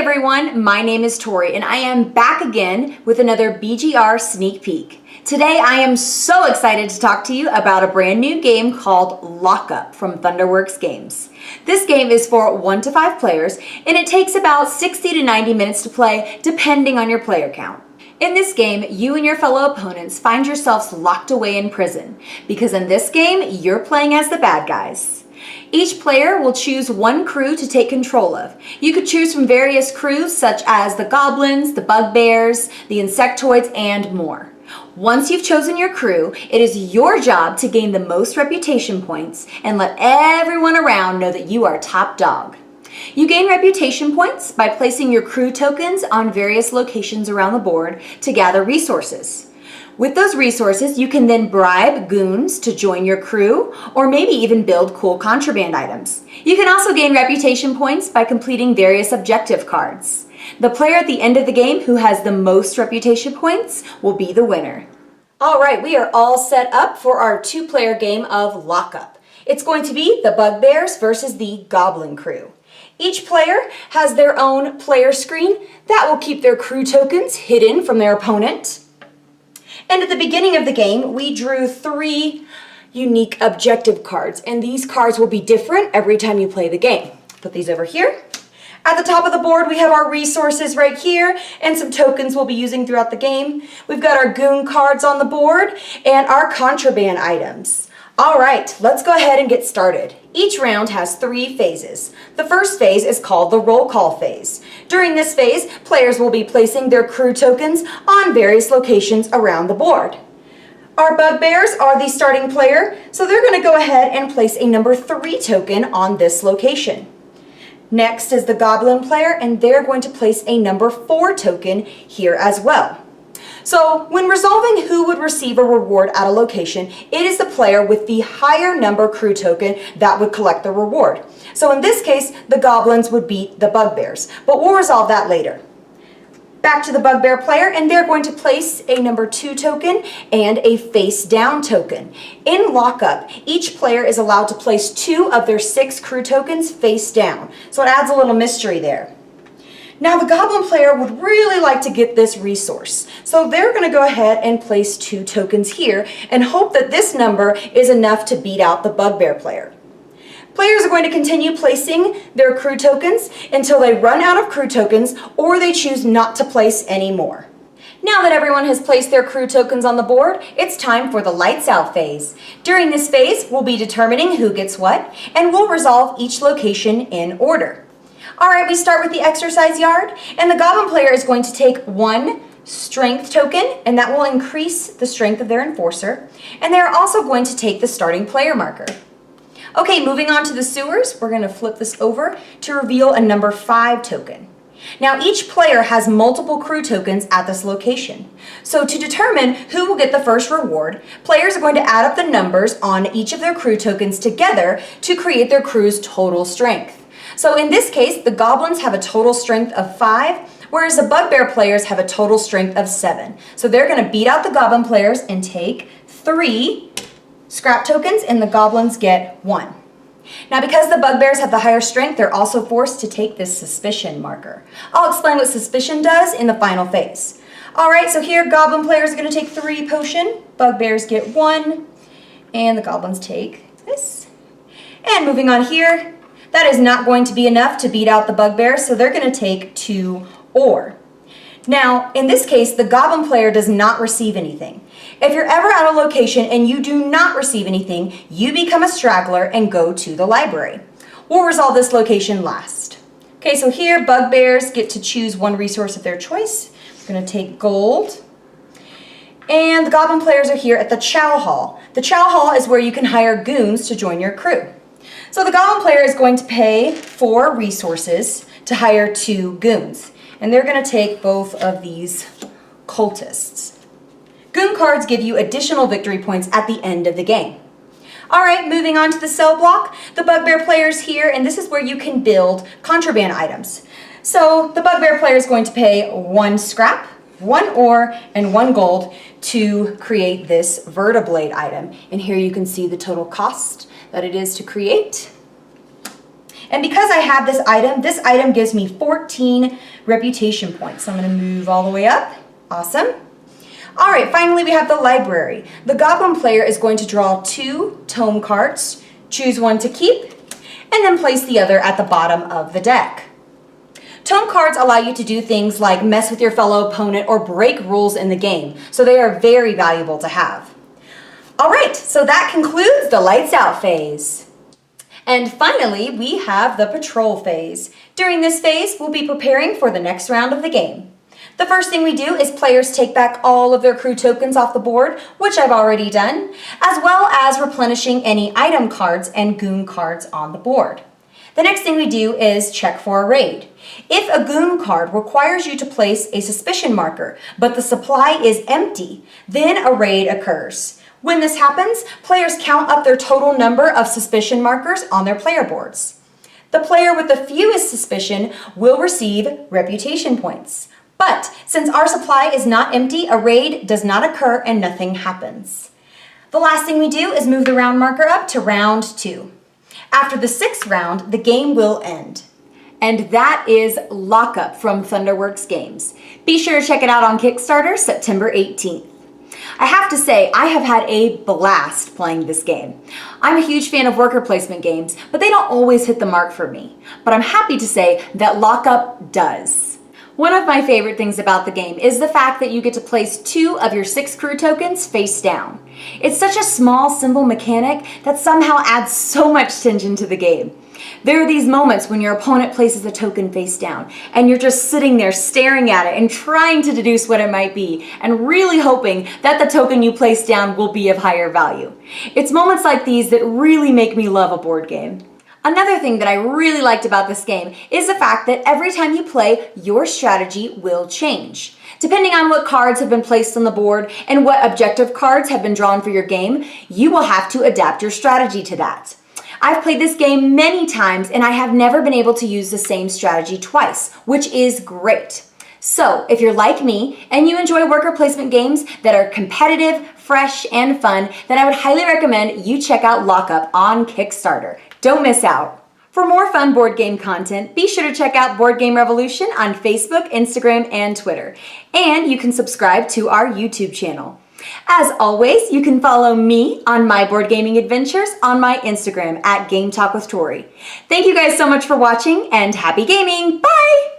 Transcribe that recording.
everyone, my name is Tori and I am back again with another BGR sneak peek. Today I am so excited to talk to you about a brand new game called Lockup from Thunderworks Games. This game is for 1 to 5 players and it takes about 60 to 90 minutes to play depending on your player count. In this game, you and your fellow opponents find yourselves locked away in prison because in this game, you're playing as the bad guys. Each player will choose one crew to take control of. You could choose from various crews such as the goblins, the bugbears, the insectoids, and more. Once you've chosen your crew, it is your job to gain the most reputation points and let everyone around know that you are top dog. You gain reputation points by placing your crew tokens on various locations around the board to gather resources. With those resources, you can then bribe goons to join your crew or maybe even build cool contraband items. You can also gain reputation points by completing various objective cards. The player at the end of the game who has the most reputation points will be the winner. All right, we are all set up for our 2-player game of Lockup. It's going to be the bugbears versus the goblin crew. Each player has their own player screen that will keep their crew tokens hidden from their opponent. And at the beginning of the game, we drew 3 unique objective cards, and these cards will be different every time you play the game. Put these over here. At the top of the board, we have our resources right here, and some tokens we'll be using throughout the game. We've got our goon cards on the board, and our contraband items. All right, let's go ahead and get started. Each round has 3 phases. The first phase is called the roll call phase. During this phase, players will be placing their crew tokens on various locations around the board. Our bugbears are the starting player, so they're going to go ahead and place a number 3 token on this location. Next is the goblin player, and they're going to place a number 4 token here as well. So when resolving who would receive a reward at a location, it is the player with the higher number crew token that would collect the reward. So in this case, the goblins would beat the bugbears, but we'll resolve that later. Back to the bugbear player, and they're going to place a number 2 token and a face down token. In Lockup, each player is allowed to place 2 of their 6 crew tokens face down, so it adds a little mystery there. Now the goblin player would really like to get this resource, so they're going to go ahead and place 2 tokens here and hope that this number is enough to beat out the bugbear player. Players are going to continue placing their crew tokens until they run out of crew tokens or they choose not to place any more. Now that everyone has placed their crew tokens on the board, it's time for the lights out phase. During this phase, we'll be determining who gets what, and we'll resolve each location in order. All right, we start with the exercise yard, and the goblin player is going to take 1 strength token, and that will increase the strength of their enforcer, and they're also going to take the starting player marker. Okay, moving on to the sewers, we're going to flip this over to reveal a number 5 token. Now each player has multiple crew tokens at this location. So to determine who will get the first reward, players are going to add up the numbers on each of their crew tokens together to create their crew's total strength. So in this case, the goblins have a total strength of 5, whereas the bugbear players have a total strength of 7. So they're going to beat out the goblin players and take 3 scrap tokens, and the goblins get 1. Now because the bugbears have the higher strength, they're also forced to take this suspicion marker. I'll explain what suspicion does in the final phase. All right, so here goblin players are going to take 3 potion, bugbears get 1, and the goblins take this. And moving on here, that is not going to be enough to beat out the bugbears, so they're going to take 2 ore. Now, in this case, the goblin player does not receive anything. If you're ever at a location and you do not receive anything, you become a straggler and go to the library. We'll resolve this location last. Okay, so here bugbears get to choose 1 resource of their choice. We're going to take gold. And the goblin players are here at the chow hall. The chow hall is where you can hire goons to join your crew. So the goblin player is going to pay 4 resources to hire 2 goons. And they're going to take both of these cultists. Goon cards give you additional victory points at the end of the game. All right, moving on to the cell block. The bugbear player is here, and this is where you can build contraband items. So the bugbear player is going to pay 1 scrap, 1 ore, and 1 gold to create this vertiblade item. And here you can see the total cost that it is to create. And because I have this item gives me 14 reputation points. So I'm going to move all the way up. Awesome. All right, finally we have the library. The Goblin player is going to draw 2 tome cards, choose one to keep, and then place the other at the bottom of the deck. Tome cards allow you to do things like mess with your fellow opponent or break rules in the game, so they are very valuable to have. All right, so that concludes the lights out phase. And finally, we have the patrol phase. During this phase, we'll be preparing for the next round of the game. The first thing we do is players take back all of their crew tokens off the board, which I've already done, as well as replenishing any item cards and goon cards on the board. The next thing we do is check for a raid. If a goon card requires you to place a suspicion marker, but the supply is empty, then a raid occurs. When this happens, players count up their total number of suspicion markers on their player boards. The player with the fewest suspicion will receive reputation points. But since our supply is not empty, a raid does not occur and nothing happens. The last thing we do is move the round marker up to round 2. After the 6th round, the game will end. And that is Lockup from Thunderworks Games. Be sure to check it out on Kickstarter September 18th. I have to say, I have had a blast playing this game. I'm a huge fan of worker placement games, but they don't always hit the mark for me. But I'm happy to say that Lockup does. One of my favorite things about the game is the fact that you get to place 2 of your 6 crew tokens face down. It's such a small, simple mechanic that somehow adds so much tension to the game. There are these moments when your opponent places a token face down and you're just sitting there staring at it and trying to deduce what it might be and really hoping that the token you place down will be of higher value. It's moments like these that really make me love a board game. Another thing that I really liked about this game is the fact that every time you play, your strategy will change. Depending on what cards have been placed on the board and what objective cards have been drawn for your game, you will have to adapt your strategy to that. I've played this game many times and I have never been able to use the same strategy twice, which is great. So if you're like me and you enjoy worker placement games that are competitive, fresh, and fun, then I would highly recommend you check out Lockup on Kickstarter. Don't miss out. For more fun board game content, be sure to check out Board Game Revolution on Facebook, Instagram, and Twitter. And you can subscribe to our YouTube channel. As always, you can follow me on my board gaming adventures on my Instagram at Game Talk with Tori. Thank you guys so much for watching and happy gaming. Bye!